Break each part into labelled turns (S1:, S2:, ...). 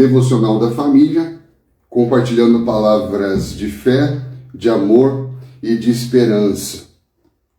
S1: Devocional da Família, compartilhando palavras de fé, de amor e de esperança.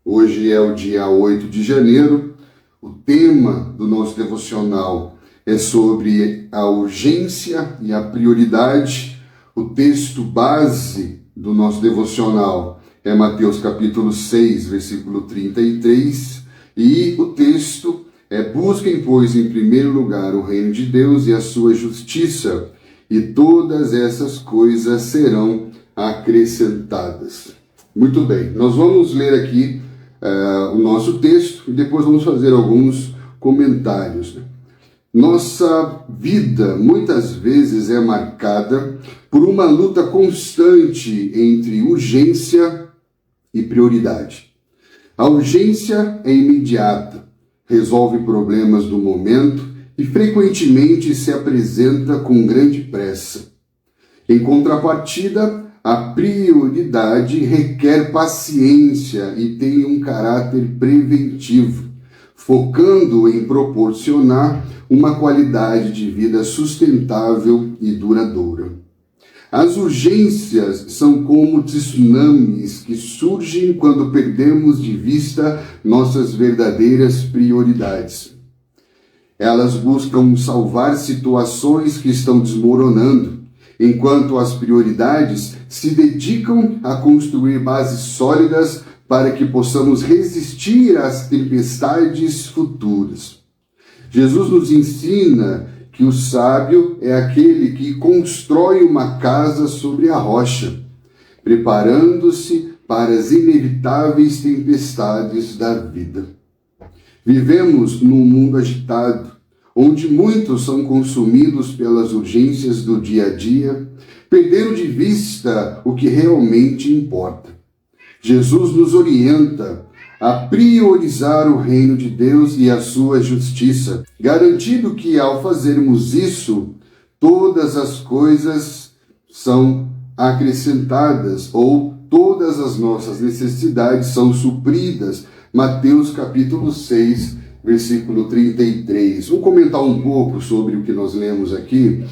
S1: Hoje é o dia 8 de janeiro. O tema do nosso devocional é sobre a urgência e a prioridade. O texto base do nosso devocional é Mateus capítulo 6, versículo 33, e o texto é: busquem, pois, em primeiro lugar o reino de Deus e a sua justiça, e todas essas coisas serão acrescentadas. Muito bem, nós vamos ler aqui o nosso texto e depois vamos fazer alguns comentários. Nossa vida muitas vezes é marcada por uma luta constante entre urgência e prioridade. A urgência é imediata, resolve problemas do momento e frequentemente se apresenta com grande pressa. Em contrapartida, a prioridade requer paciência e tem um caráter preventivo, focando em proporcionar uma qualidade de vida sustentável e duradoura. As urgências são como tsunamis que surgem quando perdemos de vista nossas verdadeiras prioridades. Elas buscam salvar situações que estão desmoronando, enquanto as prioridades se dedicam a construir bases sólidas para que possamos resistir às tempestades futuras. Jesus nos ensina que o sábio é aquele que constrói uma casa sobre a rocha, preparando-se para as inevitáveis tempestades da vida. Vivemos num mundo agitado, onde muitos são consumidos pelas urgências do dia a dia, perdendo de vista o que realmente importa. Jesus nos orienta a priorizar o reino de Deus e a sua justiça, garantindo que ao fazermos isso, todas as coisas são acrescentadas ou todas as nossas necessidades são supridas. Mateus capítulo 6, versículo 33. Vou comentar um pouco sobre o que nós lemos aqui.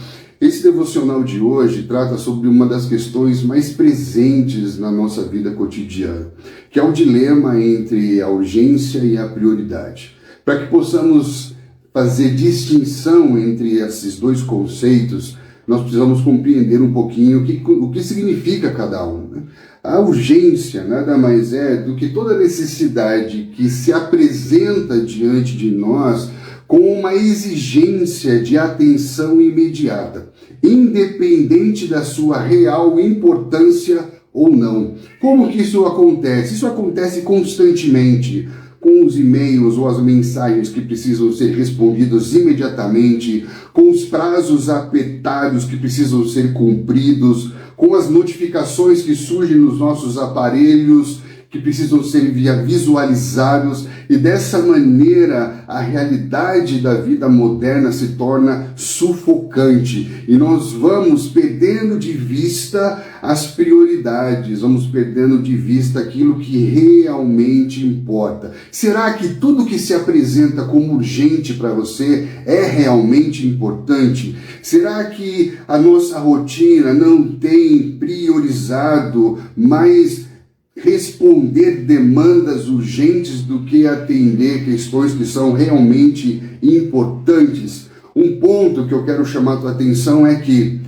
S1: Esse devocional de hoje trata sobre uma das questões mais presentes na nossa vida cotidiana, que é o dilema entre a urgência e a prioridade. Para que possamos fazer distinção entre esses dois conceitos, nós precisamos compreender um pouquinho o que significa cada um, né? A urgência nada mais é do que toda necessidade que se apresenta diante de nós com uma exigência de atenção imediata, independente da sua real importância ou não. Como que isso acontece? Isso acontece constantemente, com os e-mails ou as mensagens que precisam ser respondidas imediatamente, com os prazos apertados que precisam ser cumpridos, com as notificações que surgem nos nossos aparelhos, que precisam ser visualizados, e dessa maneira a realidade da vida moderna se torna sufocante e nós vamos perdendo de vista as prioridades, vamos perdendo de vista aquilo que realmente importa. Será que tudo que se apresenta como urgente para você é realmente importante? Será que a nossa rotina não tem priorizado mais responder demandas urgentes do que atender questões que são realmente importantes? Um ponto que eu quero chamar a tua atenção é que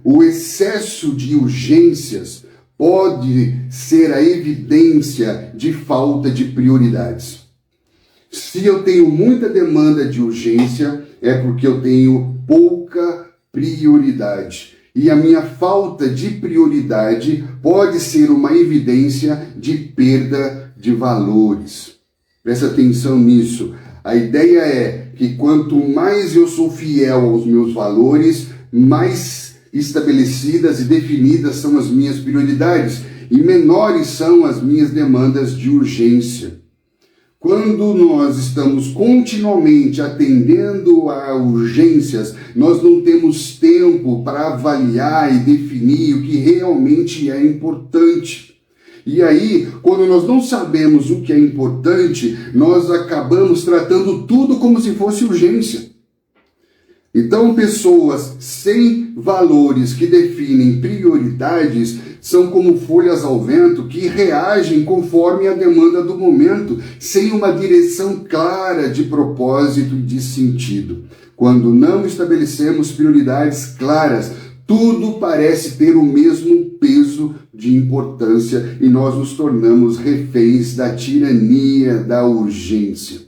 S1: o excesso de urgências pode ser a evidência de falta de prioridades. Se eu tenho muita demanda de urgência, é porque eu tenho pouca prioridade. E a minha falta de prioridade pode ser uma evidência de perda de valores. Presta atenção nisso. A ideia é que quanto mais eu sou fiel aos meus valores, mais estabelecidas e definidas são as minhas prioridades e menores são as minhas demandas de urgência. Quando nós estamos continuamente atendendo a urgências, nós não temos tempo para avaliar e definir o que realmente é importante. E aí, quando nós não sabemos o que é importante, nós acabamos tratando tudo como se fosse urgência. Então, pessoas sem valores que definem prioridades são como folhas ao vento que reagem conforme a demanda do momento, sem uma direção clara de propósito e de sentido. Quando não estabelecemos prioridades claras, tudo parece ter o mesmo peso de importância e nós nos tornamos reféns da tirania da urgência.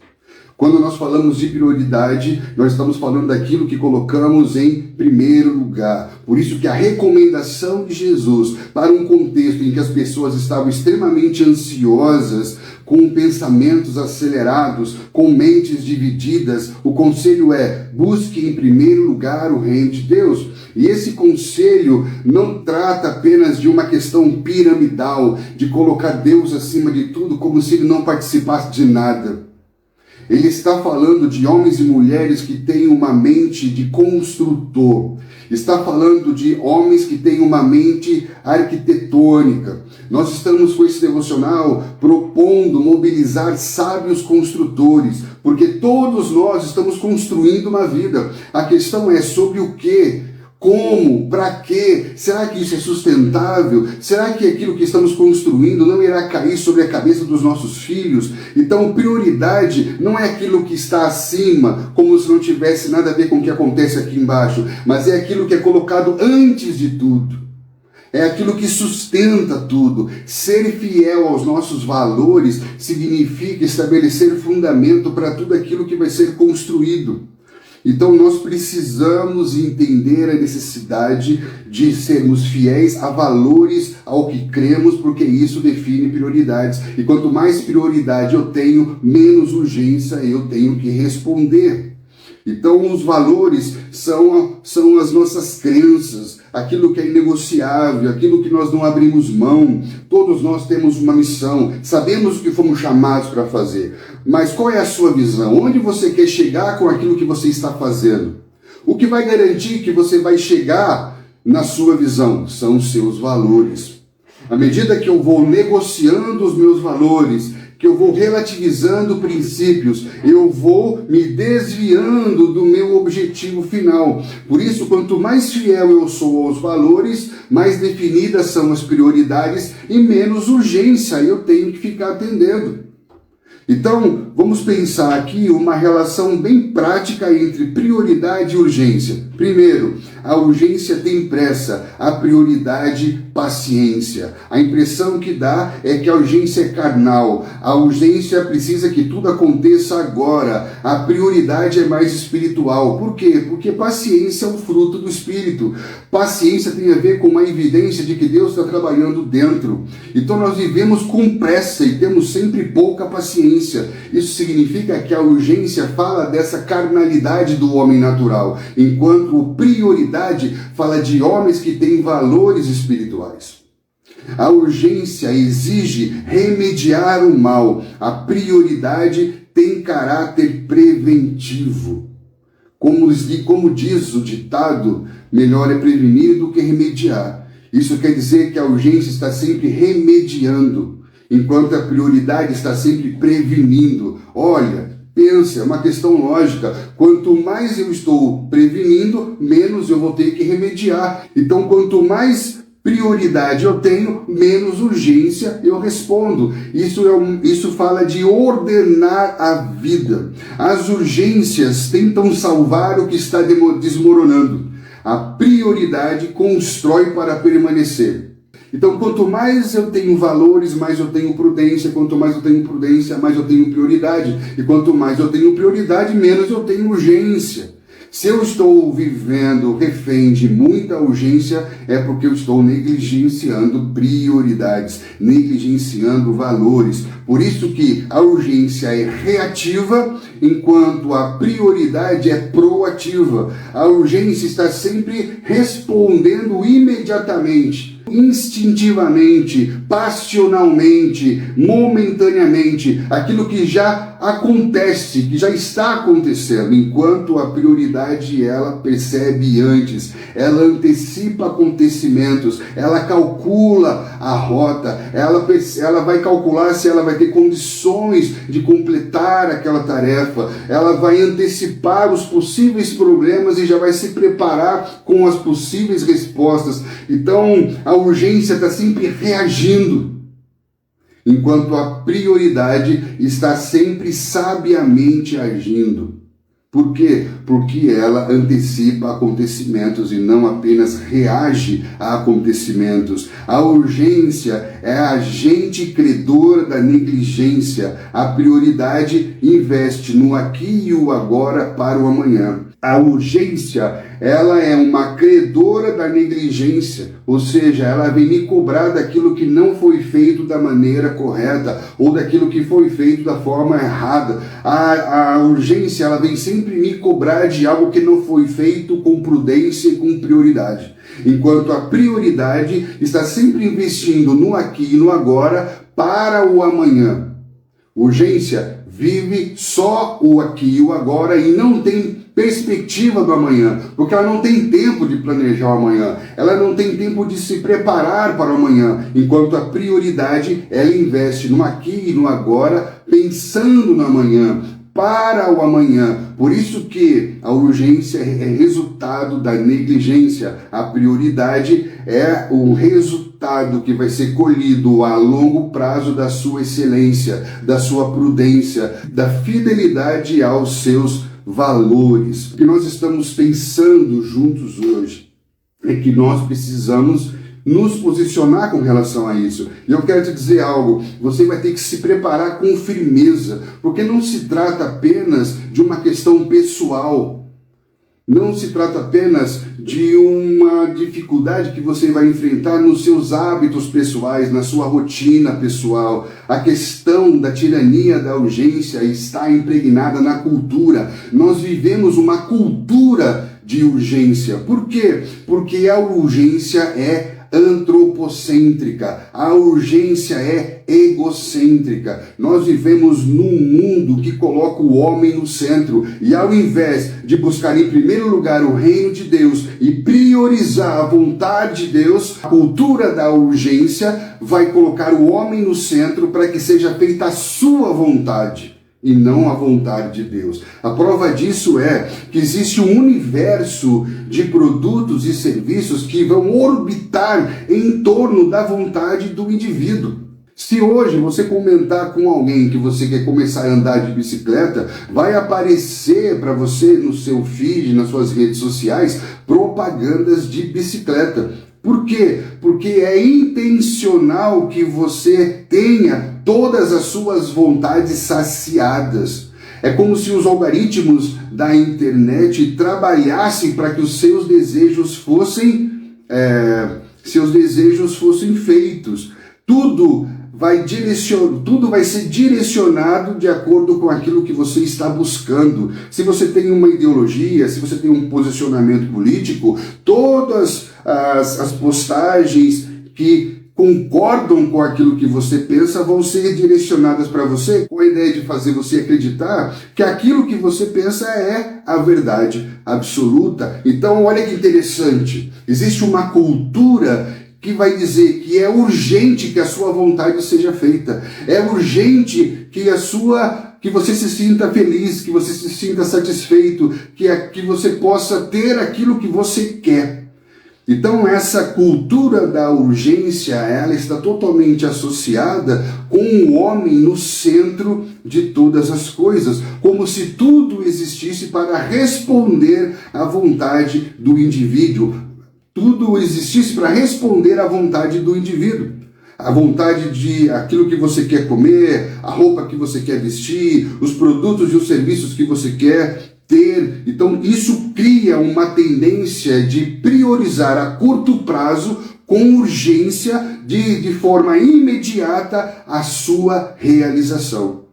S1: Quando nós falamos de prioridade, nós estamos falando daquilo que colocamos em primeiro lugar. Por isso que a recomendação de Jesus para um contexto em que as pessoas estavam extremamente ansiosas, com pensamentos acelerados, com mentes divididas, o conselho é: busque em primeiro lugar o reino de Deus. E esse conselho não trata apenas de uma questão piramidal, de colocar Deus acima de tudo, como se ele não participasse de nada. Ele está falando de homens e mulheres que têm uma mente de construtor. Está falando de homens que têm uma mente arquitetônica. Nós estamos com esse devocional propondo mobilizar sábios construtores, porque todos nós estamos construindo uma vida. A questão é sobre o quê? Como? Para quê? Será que isso é sustentável? Será que aquilo que estamos construindo não irá cair sobre a cabeça dos nossos filhos? Então, prioridade não é aquilo que está acima, como se não tivesse nada a ver com o que acontece aqui embaixo, mas é aquilo que é colocado antes de tudo. É aquilo que sustenta tudo. Ser fiel aos nossos valores significa estabelecer fundamento para tudo aquilo que vai ser construído. Então nós precisamos entender a necessidade de sermos fiéis a valores, ao que cremos, porque isso define prioridades. E quanto mais prioridade eu tenho, menos urgência eu tenho que responder. Então os valores são as nossas crenças, aquilo que é inegociável, aquilo que nós não abrimos mão. Todos nós temos uma missão, sabemos o que fomos chamados para fazer. Mas qual é a sua visão? Onde você quer chegar com aquilo que você está fazendo? O que vai garantir que você vai chegar na sua visão? São os seus valores. À medida que eu vou negociando os meus valores, que eu vou relativizando princípios, eu vou me desviando do meu objetivo final. Por isso, quanto mais fiel eu sou aos valores, mais definidas são as prioridades e menos urgência eu tenho que ficar atendendo. Então, vamos pensar aqui uma relação bem prática entre prioridade e urgência. Primeiro, a urgência tem pressa, a prioridade, paciência. A impressão que dá é que a urgência é carnal, a urgência precisa que tudo aconteça agora, a prioridade é mais espiritual. Por quê? Porque paciência é um fruto do Espírito. Paciência tem a ver com uma evidência de que Deus está trabalhando dentro. Então nós vivemos com pressa e temos sempre pouca paciência. Isso significa que a urgência fala dessa carnalidade do homem natural, enquanto a prioridade fala de homens que têm valores espirituais. A urgência exige remediar o mal, a prioridade tem caráter preventivo. Como diz o ditado, melhor é prevenir do que remediar. Isso quer dizer que a urgência está sempre remediando, enquanto a prioridade está sempre prevenindo. Olha, pensa, é uma questão lógica. Quanto mais eu estou prevenindo, menos eu vou ter que remediar. Então, quanto mais prioridade eu tenho, menos urgência eu respondo. Isso fala de ordenar a vida. As urgências tentam salvar o que está desmoronando. A prioridade constrói para permanecer. Então, quanto mais eu tenho valores, mais eu tenho prudência. Quanto mais eu tenho prudência, mais eu tenho prioridade. E quanto mais eu tenho prioridade, menos eu tenho urgência. Se eu estou vivendo refém de muita urgência, é porque eu estou negligenciando prioridades, negligenciando valores. Por isso que a urgência é reativa, enquanto a prioridade é proativa. A urgência está sempre respondendo imediatamente. instintivamente, passionalmente, momentaneamente, aquilo que já acontece, que já está acontecendo, enquanto a prioridade ela percebe antes, ela antecipa acontecimentos, ela calcula a rota, ela vai calcular se ela vai ter condições de completar aquela tarefa, ela vai antecipar os possíveis problemas e já vai se preparar com as possíveis respostas. Então, a urgência está sempre reagindo, enquanto a prioridade está sempre sabiamente agindo. Por quê? Porque ela antecipa acontecimentos e não apenas reage a acontecimentos. A urgência é agente credor da negligência. A prioridade investe no aqui e o agora para o amanhã. A urgência, ela é uma credora da negligência, ou seja, ela vem me cobrar daquilo que não foi feito da maneira correta ou daquilo que foi feito da forma errada. A urgência, ela vem sempre me cobrar de algo que não foi feito com prudência e com prioridade, enquanto a prioridade está sempre investindo no aqui e no agora para o amanhã. Urgência vive só o aqui e o agora e não tem perspectiva do amanhã, porque ela não tem tempo de planejar o amanhã, ela não tem tempo de se preparar para o amanhã, enquanto a prioridade, ela investe no aqui e no agora, pensando no amanhã, para o amanhã. Por isso que a urgência é resultado da negligência, a prioridade é o resultado que vai ser colhido a longo prazo da sua excelência, da sua prudência, da fidelidade aos seus valores. O que nós estamos pensando juntos hoje é que nós precisamos nos posicionar com relação a isso. E eu quero te dizer algo, você vai ter que se preparar com firmeza, porque não se trata apenas de uma questão pessoal, não se trata apenas de uma dificuldade que você vai enfrentar nos seus hábitos pessoais, na sua rotina pessoal. A questão da tirania da urgência está impregnada na cultura. Nós vivemos uma cultura de urgência. Por quê? Porque a urgência é antropocêntrica, a urgência é egocêntrica. Nós vivemos num mundo que coloca o homem no centro e ao invés de buscar em primeiro lugar o reino de Deus e priorizar a vontade de Deus, a cultura da urgência vai colocar o homem no centro para que seja feita a sua vontade e não a vontade de Deus. A prova disso é que existe um universo de produtos e serviços que vão orbitar em torno da vontade do indivíduo. Se hoje você comentar com alguém que você quer começar a andar de bicicleta, vai aparecer para você no seu feed, nas suas redes sociais, propagandas de bicicleta. Por quê? Porque é intencional que você tenha todas as suas vontades saciadas. É como se os algoritmos da internet trabalhassem para que os seus desejos fossem feitos. Tudo vai ser direcionado de acordo com aquilo que você está buscando. Se você tem uma ideologia, se você tem um posicionamento político, todas as postagens que concordam com aquilo que você pensa vão ser direcionadas para você com a ideia de fazer você acreditar que aquilo que você pensa é a verdade absoluta. Então, olha que interessante. Existe uma cultura que vai dizer que é urgente que a sua vontade seja feita. É urgente que você se sinta feliz, que você se sinta satisfeito, que você possa ter aquilo que você quer. Então essa cultura da urgência, ela está totalmente associada com o homem no centro de todas as coisas, como se tudo existisse para responder à vontade do indivíduo. Tudo existisse para responder à vontade do indivíduo. A vontade de aquilo que você quer comer, a roupa que você quer vestir, os produtos e os serviços que você quer ter. Então isso cria uma tendência de priorizar a curto prazo, com urgência, de forma imediata, a sua realização.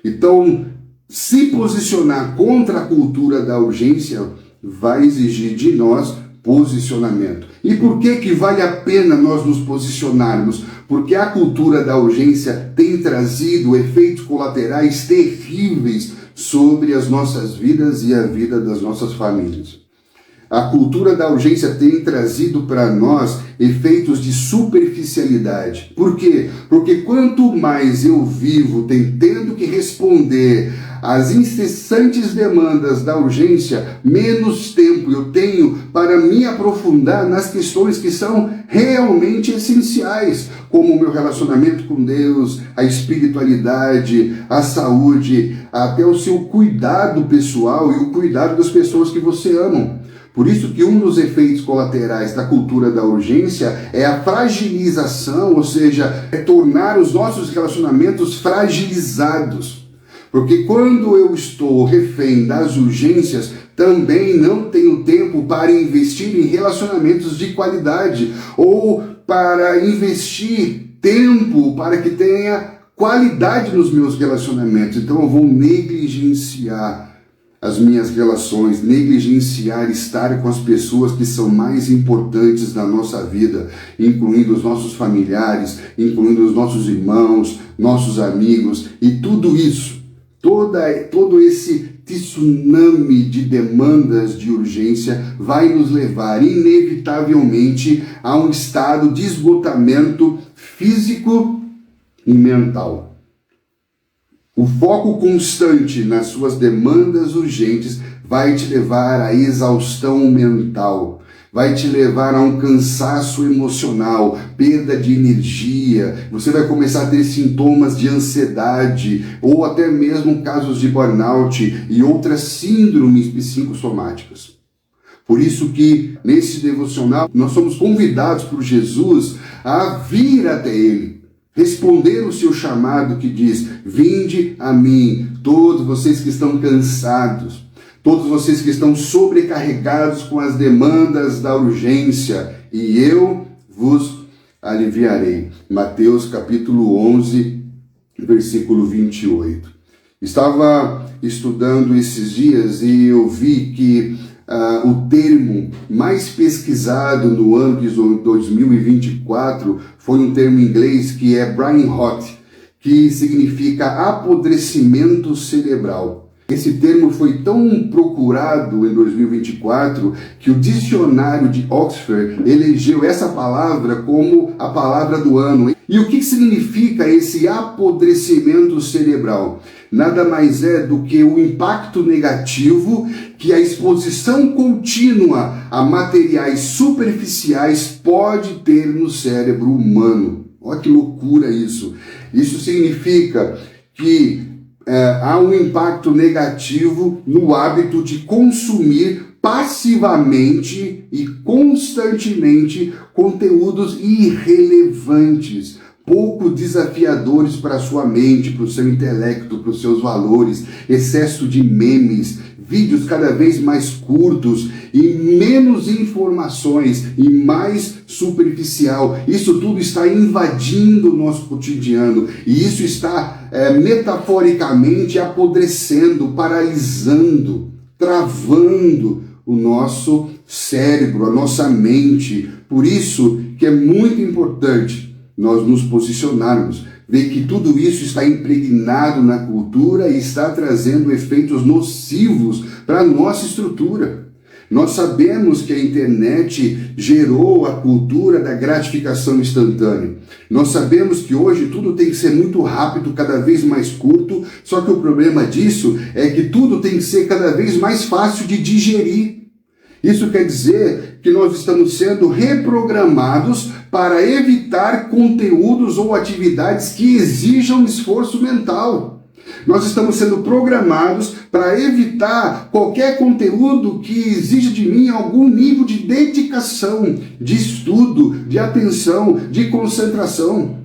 S1: Então, se posicionar contra a cultura da urgência vai exigir de nós posicionamento. E por que vale a pena nós nos posicionarmos? Porque a cultura da urgência tem trazido efeitos colaterais terríveis sobre as nossas vidas e a vida das nossas famílias. A cultura da urgência tem trazido para nós efeitos de superficialidade. Por quê? Porque quanto mais eu vivo tendo que responder às incessantes demandas da urgência, menos tempo eu tenho para me aprofundar nas questões que são realmente essenciais, como o meu relacionamento com Deus, a espiritualidade, a saúde, até o seu cuidado pessoal e o cuidado das pessoas que você ama. Por isso que um dos efeitos colaterais da cultura da urgência é a fragilização, ou seja, é tornar os nossos relacionamentos fragilizados. Porque quando eu estou refém das urgências, também não tenho tempo para investir em relacionamentos de qualidade ou para investir tempo para que tenha qualidade nos meus relacionamentos. Então eu vou negligenciar as minhas relações, negligenciar estar com as pessoas que são mais importantes na nossa vida, incluindo os nossos familiares, incluindo os nossos irmãos, nossos amigos, e tudo isso, todo esse tsunami de demandas de urgência vai nos levar inevitavelmente a um estado de esgotamento físico e mental. O foco constante nas suas demandas urgentes vai te levar à exaustão mental, vai te levar a um cansaço emocional, perda de energia, você vai começar a ter sintomas de ansiedade ou até mesmo casos de burnout e outras síndromes psicossomáticas. Por isso que nesse devocional nós somos convidados por Jesus a vir até Ele, responder o seu chamado que diz: vinde a mim, todos vocês que estão cansados, todos vocês que estão sobrecarregados com as demandas da urgência, e eu vos aliviarei. Mateus capítulo 11, versículo 28. Estava estudando esses dias e eu vi que o termo mais pesquisado no ano de 2024 foi um termo em inglês que é brain rot, que significa apodrecimento cerebral. Esse termo foi tão procurado em 2024 que o dicionário de Oxford elegeu essa palavra como a palavra do ano. E o que significa esse apodrecimento cerebral? Nada mais é do que o impacto negativo que a exposição contínua a materiais superficiais pode ter no cérebro humano. Olha que loucura isso! Isso significa que há um impacto negativo no hábito de consumir passivamente e constantemente conteúdos irrelevantes, pouco desafiadores para a sua mente, para o seu intelecto, para os seus valores, excesso de memes, vídeos cada vez mais curtos e menos informações e mais superficial. Isso tudo está invadindo o nosso cotidiano e isso está metaforicamente apodrecendo, paralisando, travando o nosso cérebro, a nossa mente. Por isso que é muito importante nós nos posicionarmos, ver que tudo isso está impregnado na cultura e está trazendo efeitos nocivos para a nossa estrutura. Nós sabemos que a internet gerou a cultura da gratificação instantânea. Nós sabemos que hoje tudo tem que ser muito rápido, cada vez mais curto, só que o problema disso é que tudo tem que ser cada vez mais fácil de digerir. Isso quer dizer que nós estamos sendo reprogramados para evitar conteúdos ou atividades que exijam esforço mental. Nós estamos sendo programados para evitar qualquer conteúdo que exija de mim algum nível de dedicação, de estudo, de atenção, de concentração.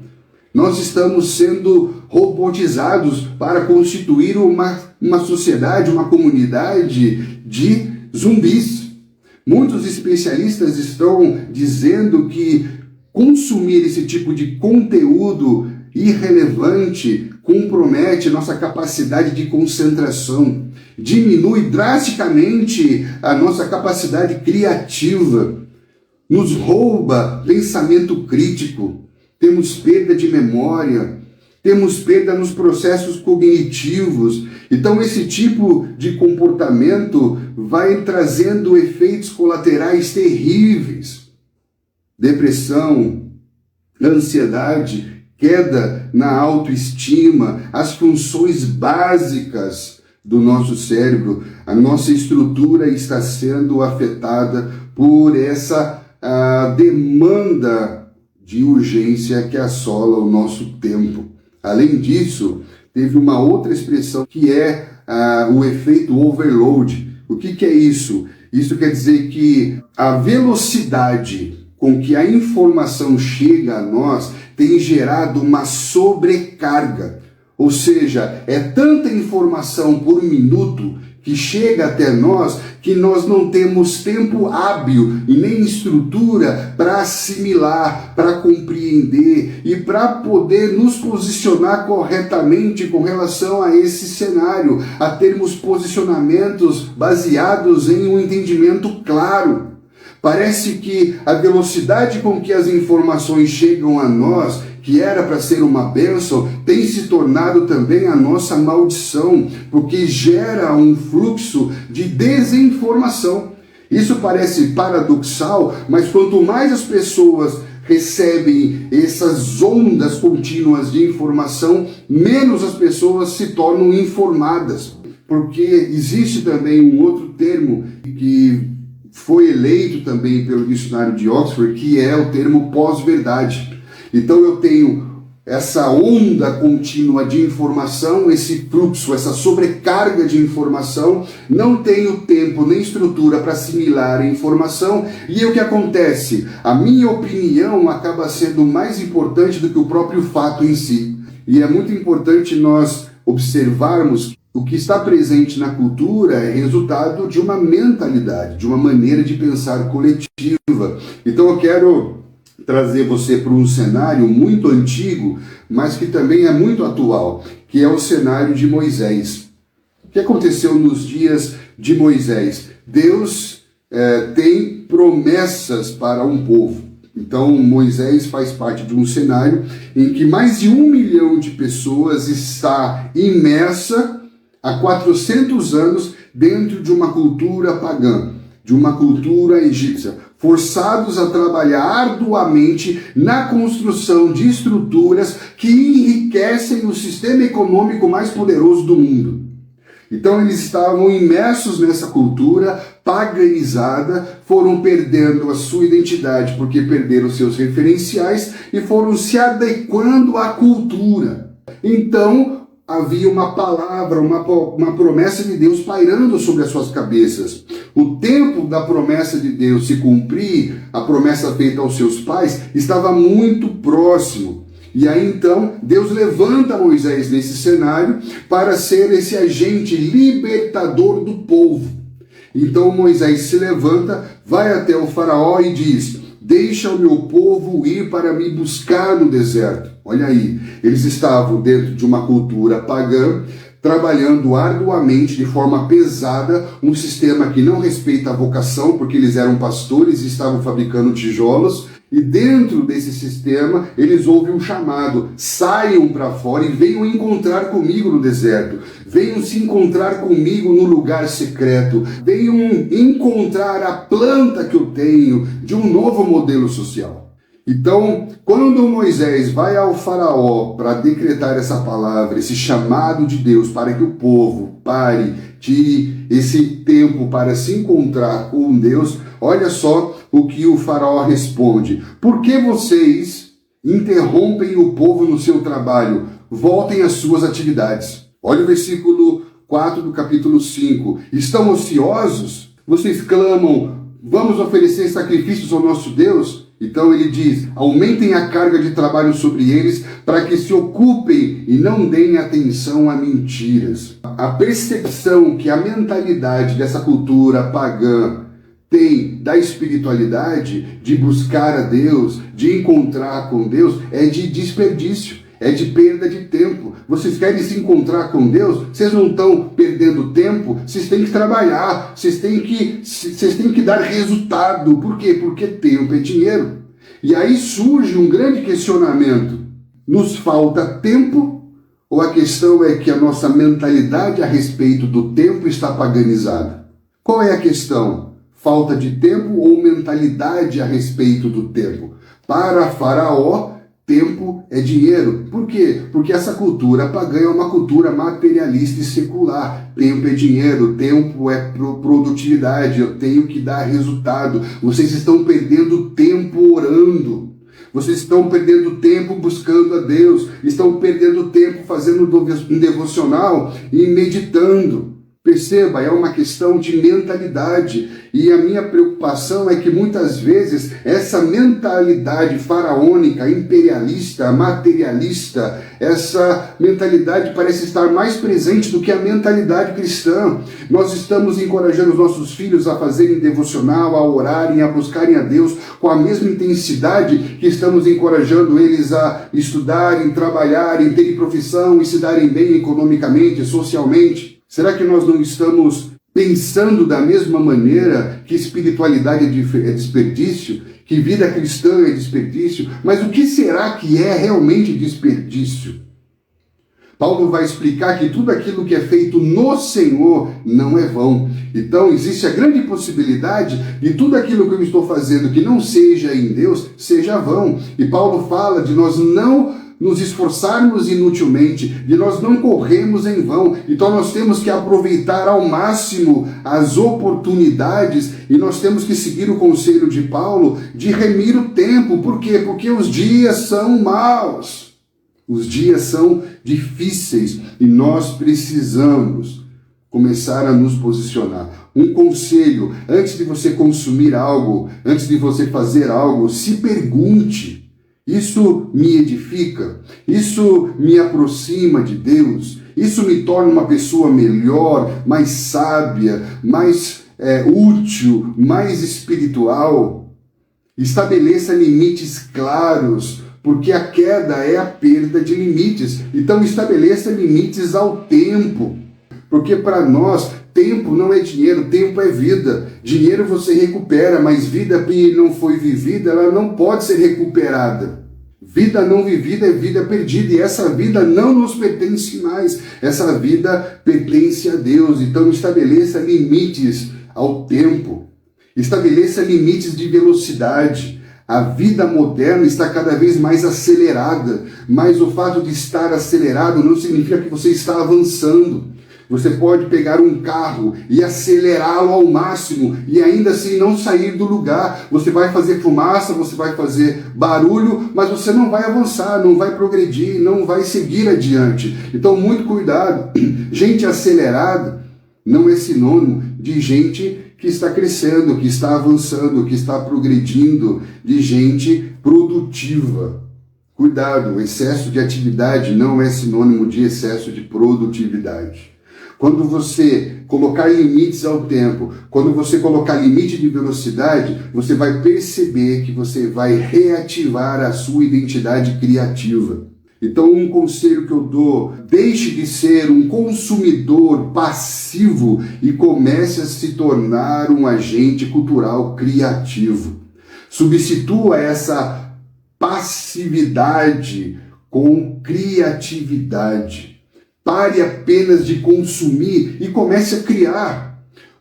S1: Nós estamos sendo robotizados para constituir uma sociedade, uma comunidade de zumbis. Muitos especialistas estão dizendo que consumir esse tipo de conteúdo irrelevante, compromete nossa capacidade de concentração, diminui drasticamente a nossa capacidade criativa, nos rouba pensamento crítico, temos perda de memória, temos perda nos processos cognitivos. Então esse tipo de comportamento vai trazendo efeitos colaterais terríveis. Depressão, ansiedade, queda na autoestima, as funções básicas do nosso cérebro, a nossa estrutura está sendo afetada por essa demanda de urgência que assola o nosso tempo. Além disso, teve uma outra expressão que é o efeito overload. O que é isso? Isso quer dizer que a velocidade com que a informação chega a nós tem gerado uma sobrecarga. Ou seja, é tanta informação por minuto que chega até nós que nós não temos tempo hábil e nem estrutura para assimilar, para compreender e para poder nos posicionar corretamente com relação a esse cenário, a termos posicionamentos baseados em um entendimento claro. Parece que a velocidade com que as informações chegam a nós, que era para ser uma bênção, tem se tornado também a nossa maldição, porque gera um fluxo de desinformação. Isso parece paradoxal, mas quanto mais as pessoas recebem essas ondas contínuas de informação, menos as pessoas se tornam informadas. Porque existe também um outro termo que foi eleito também pelo dicionário de Oxford, que é o termo pós-verdade. Então eu tenho essa onda contínua de informação, esse fluxo, essa sobrecarga de informação, não tenho tempo nem estrutura para assimilar a informação, e o que acontece? A minha opinião acaba sendo mais importante do que o próprio fato em si. E é muito importante nós observarmos o que está presente na cultura é resultado de uma mentalidade, de uma maneira de pensar coletiva. Então eu quero trazer você para um cenário muito antigo, mas que também é muito atual, que é o cenário de Moisés. O que aconteceu nos dias de Moisés? Deus tem promessas para um povo. Então Moisés faz parte de um cenário em que mais de 1 milhão de pessoas está imersa há 400 anos dentro de uma cultura pagã, de uma cultura egípcia, forçados a trabalhar arduamente na construção de estruturas que enriquecem o sistema econômico mais poderoso do mundo. Então eles estavam imersos nessa cultura paganizada, foram perdendo a sua identidade porque perderam seus referenciais e foram se adequando à cultura. Então havia uma palavra, uma promessa de Deus pairando sobre as suas cabeças. O tempo da promessa de Deus se cumprir, a promessa feita aos seus pais, estava muito próximo. E aí então Deus levanta Moisés nesse cenário para ser esse agente libertador do povo. Então Moisés se levanta, vai até o faraó e diz: deixa o meu povo ir para me buscar no deserto. Olha aí, eles estavam dentro de uma cultura pagã, trabalhando arduamente, de forma pesada, um sistema que não respeita a vocação, porque eles eram pastores e estavam fabricando tijolos, e dentro desse sistema eles ouvem um chamado: saiam para fora e venham encontrar comigo no deserto, venham se encontrar comigo no lugar secreto, venham encontrar a planta que eu tenho de um novo modelo social. Então, quando Moisés vai ao faraó para decretar essa palavra, esse chamado de Deus para que o povo pare, tire esse tempo para se encontrar com Deus, olha só o que o faraó responde: por que vocês interrompem o povo no seu trabalho? Voltem às suas atividades. Olha o versículo 4 do capítulo 5. Estão ociosos? Vocês clamam: vamos oferecer sacrifícios ao nosso Deus? Então ele diz: aumentem a carga de trabalho sobre eles para que se ocupem e não deem atenção a mentiras. A percepção que a mentalidade dessa cultura pagã tem da espiritualidade, de buscar a Deus, de encontrar com Deus, é de desperdício, é de perda de tempo. Vocês querem se encontrar com Deus? Vocês não estão perdendo tempo, vocês têm que trabalhar, vocês têm que dar resultado. Por quê? Porque tempo é dinheiro. E aí surge um grande questionamento. Nos falta tempo ou a questão é que a nossa mentalidade a respeito do tempo está paganizada? Qual é a questão? Falta de tempo ou mentalidade a respeito do tempo? Para Faraó, tempo é dinheiro. Por quê? Porque essa cultura pagã é uma cultura materialista e secular. Tempo é dinheiro, tempo é produtividade, eu tenho que dar resultado. Vocês estão perdendo tempo orando. Vocês estão perdendo tempo buscando a Deus. Estão perdendo tempo fazendo um devocional e meditando. Perceba, é uma questão de mentalidade. E a minha preocupação é que muitas vezes essa mentalidade faraônica, imperialista, materialista, essa mentalidade parece estar mais presente do que a mentalidade cristã. Nós estamos encorajando os nossos filhos a fazerem devocional, a orarem, a buscarem a Deus com a mesma intensidade que estamos encorajando eles a estudarem, trabalharem, terem profissão e se darem bem economicamente, socialmente. Será que nós não estamos pensando da mesma maneira que espiritualidade é desperdício, que vida cristã é desperdício? Mas o que será que é realmente desperdício? Paulo vai explicar que tudo aquilo que é feito no Senhor não é vão. Então existe a grande possibilidade de tudo aquilo que eu estou fazendo que não seja em Deus, seja vão. E Paulo fala de nós não nos esforçarmos inutilmente, de nós não corrermos em vão. Então nós temos que aproveitar ao máximo as oportunidades e nós temos que seguir o conselho de Paulo de remir o tempo. Por quê? Porque os dias são maus. Os dias são difíceis e nós precisamos começar a nos posicionar. Um conselho, antes de você consumir algo, antes de você fazer algo, se pergunte: isso me edifica? Isso me aproxima de Deus? Isso me torna uma pessoa melhor, mais sábia, mais útil, mais espiritual? Estabeleça limites claros, porque a queda é a perda de limites. Então estabeleça limites ao tempo, porque para nós tempo não é dinheiro, tempo é vida. Dinheiro você recupera, mas vida que não foi vivida, ela não pode ser recuperada. Vida não vivida é vida perdida, e essa vida não nos pertence mais. Essa vida pertence a Deus. Então estabeleça limites ao tempo. Estabeleça limites de velocidade. A vida moderna está cada vez mais acelerada, mas o fato de estar acelerado não significa que você está avançando. Você pode pegar um carro e acelerá-lo ao máximo e ainda assim não sair do lugar. Você vai fazer fumaça, você vai fazer barulho, mas você não vai avançar, não vai progredir, não vai seguir adiante. Então, muito cuidado. Gente acelerada não é sinônimo de gente que está crescendo, que está avançando, que está progredindo, de gente produtiva. Cuidado, excesso de atividade não é sinônimo de excesso de produtividade. Quando você colocar limites ao tempo, quando você colocar limite de velocidade, você vai perceber que você vai reativar a sua identidade criativa. Então, um conselho que eu dou: deixe de ser um consumidor passivo e comece a se tornar um agente cultural criativo. Substitua essa passividade com criatividade. Pare apenas de consumir e comece a criar.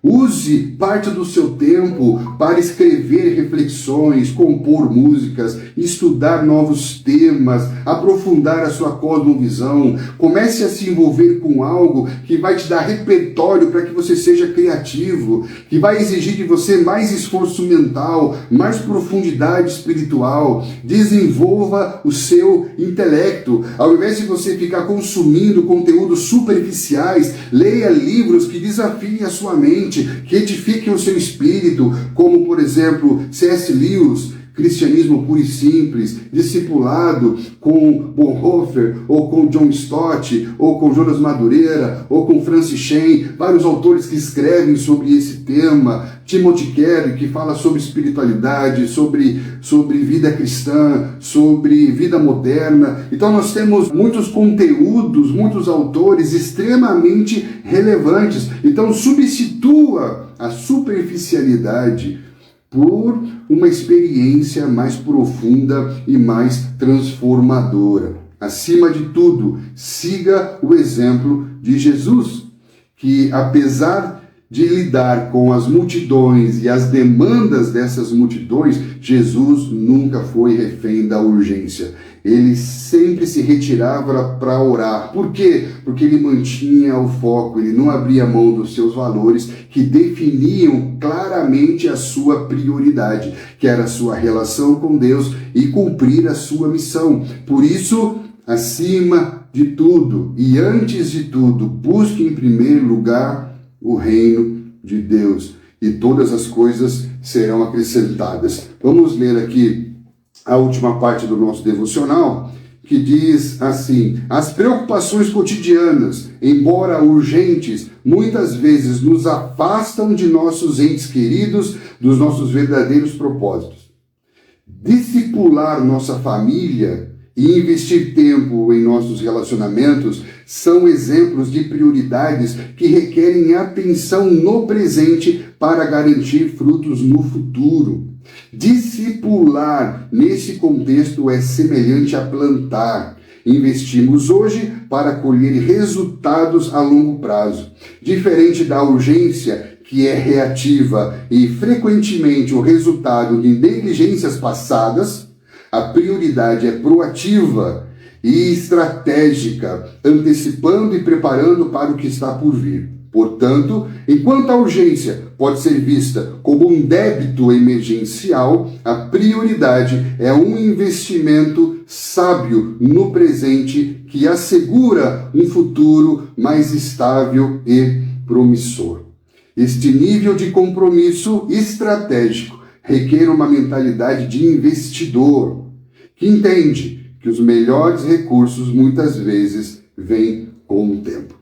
S1: Use parte do seu tempo para escrever reflexões, compor músicas, estudar novos temas, aprofundar a sua cosmovisão. Comece a se envolver com algo que vai te dar repertório para que você seja criativo, que vai exigir de você mais esforço mental, mais profundidade espiritual. Desenvolva o seu intelecto. Ao invés de você ficar consumindo conteúdos superficiais, leia livros que desafiem a sua mente, que edifiquem o seu espírito, como, por exemplo, C.S. Lewis, cristianismo puro e simples, discipulado com Bonhoeffer, ou com John Stott, ou com Jonas Madureira, ou com Francis Schaeffer, vários autores que escrevem sobre esse tema, Timothy Keller, que fala sobre espiritualidade, sobre vida cristã, sobre vida moderna. Então nós temos muitos conteúdos, muitos autores extremamente relevantes. Então substitua a superficialidade por uma experiência mais profunda e mais transformadora. Acima de tudo, siga o exemplo de Jesus, que apesar de lidar com as multidões e as demandas dessas multidões, Jesus nunca foi refém da urgência. Ele sempre se retirava para orar. Por quê? Porque ele mantinha o foco, ele não abria mão dos seus valores que definiam claramente a sua prioridade, que era a sua relação com Deus e cumprir a sua missão. Por isso, acima de tudo e antes de tudo, busque em primeiro lugar o reino de Deus e todas as coisas serão acrescentadas. Vamos ler aqui a última parte do nosso devocional, que diz assim: as preocupações cotidianas, embora urgentes, muitas vezes nos afastam de nossos entes queridos, dos nossos verdadeiros propósitos. Discipular nossa família e investir tempo em nossos relacionamentos são exemplos de prioridades que requerem atenção no presente para garantir frutos no futuro. Discipular, nesse contexto, é semelhante a plantar. Investimos hoje para colher resultados a longo prazo. Diferente da urgência, que é reativa e frequentemente o resultado de negligências passadas, a prioridade é proativa e estratégica, antecipando e preparando para o que está por vir. Portanto, enquanto a urgência pode ser vista como um débito emergencial, a prioridade é um investimento sábio no presente que assegura um futuro mais estável e promissor. Este nível de compromisso estratégico requer uma mentalidade de investidor, que entende que os melhores recursos muitas vezes vêm com o tempo.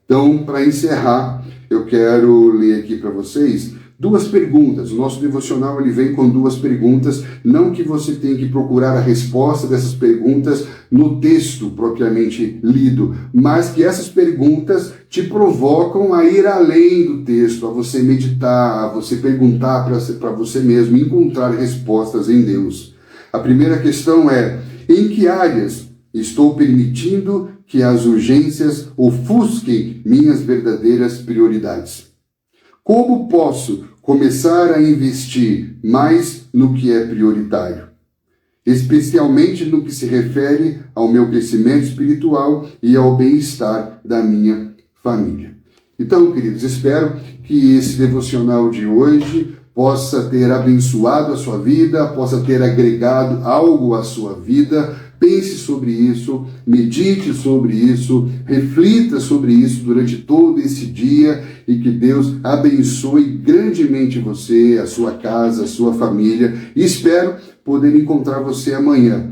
S1: Então, para encerrar, eu quero ler aqui para vocês duas perguntas. O nosso devocional ele vem com duas perguntas, não que você tenha que procurar a resposta dessas perguntas no texto propriamente lido, mas que essas perguntas te provocam a ir além do texto, a você meditar, a você perguntar para você mesmo, encontrar respostas em Deus. A primeira questão é: em que áreas estou permitindo que as urgências ofusquem minhas verdadeiras prioridades? Como posso começar a investir mais no que é prioritário? Especialmente no que se refere ao meu crescimento espiritual e ao bem-estar da minha família. Então, queridos, espero que esse devocional de hoje possa ter abençoado a sua vida, possa ter agregado algo à sua vida. Pense sobre isso, medite sobre isso, reflita sobre isso durante todo esse dia e que Deus abençoe grandemente você, a sua casa, a sua família. E espero poder encontrar você amanhã